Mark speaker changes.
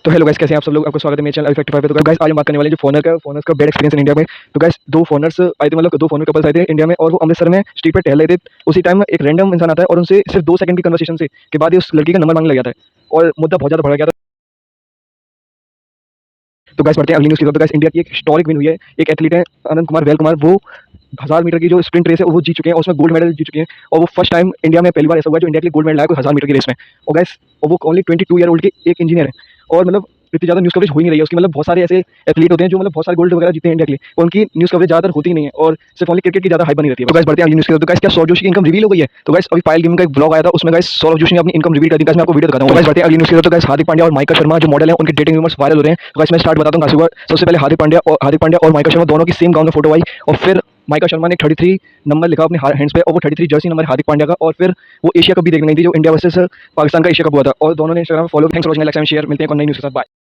Speaker 1: तो hello guys, कैसे हैं आप सब लोग। आपका स्वागत है मेरे चैनल इफेक्टिव पे। तो गाइस आज हम बात करने वाले हैं जो फोनर्स का बैड एक्सपीरियंस इन इंडिया में। तो गाइस दो फोनर्स आए थे, मतलब दो फोनर कपल्स आए थे इंडिया में, और वो अमृतसर में स्ट्रीट पे टहल रहे थे। उसी टाइम एक रैंडम इंसान आता है और उनसे सिर्फ 2 सेकंड की कन्वर्सेशन से के बाद ही उस लड़की का नंबर मांगने लग जाता है और मुद्दा बहुत ज्यादा बढ़ गया था। तो गाइस बढ़ते हैं अगली न्यूज़ की तरफ। तो गाइस इंडिया की एक हिस्टोरिक विन हुई है। एक एथलीट है आनंद कुमार वेल कुमार, वो 1000 मीटर की जो स्प्रिंट रेस है वो जीत चुके हैं और उसमें गोल्ड मेडल जीत चुके हैं। और वो फर्स्ट टाइम इंडिया में पहली बार ऐसा हुआ है जो इंडिया के लिए गोल्ड मेडल आया कोई 1000 मीटर की रेस में। और गाइस वो ओनली 22 ईयर ओल्ड की एक इंजीनियर है। और मतलब इतनी ज़्यादा न्यूज़ कवरेज हो ही नहीं रही है उसकी। मतलब बहुत सारे ऐसे एथलीट होते हैं जो मतलब बहुत सारे गोल्ड वगैरह जीते हैं इंडिया के लिए, और उनकी न्यूज़ कवरेज ज़्यादातर होती ही नहीं है और सिर्फ ओनली क्रिकेट की ज़्यादा हाइप बनी रहती है। तो गाइस बढ़ते हैं अगली न्यूज़ की तरफ। तो गाइस क्या सौरभ जोशी की इनकम रिवील हो गई है? तो गाइस अभी पायल गेमिंग का एक ब्लॉग आया था, उसमें गाइस सौरभ जोशी ने अपनी इनकम रिवील कर दी। गाइस मैं आपको वीडियो दिखाता हूं। तो गाइस बढ़ते हैं अगली न्यूज़ की तरफ। तो गाइस हार्दिक पांड्या और माइका शर्मा जो मॉडल है उनके डेटिंग रूमर्स वायरल हो रहे हैं। तो गाइस मैं स्टार्ट बताता हूं। सबसे पहले हार्दिक पांड्या और माइका शर्मा दोनों की सेम गाउन में फोटो आई, और फिर माइका शर्मा ने 33 नंबर लिखा अपने हैंड्स पे, और वो 33 जर्सी नंबर हार्दिक पांड्या का। और फिर वो एशिया कप भी देखने गई थी जो इंडिया वर्सेस पाकिस्तान का एशिया कप हुआ था, और दोनों ने Instagram follow. Thanks for watching, like and share. मिलते हैं एक और नई न्यूज़ के साथ। बाय।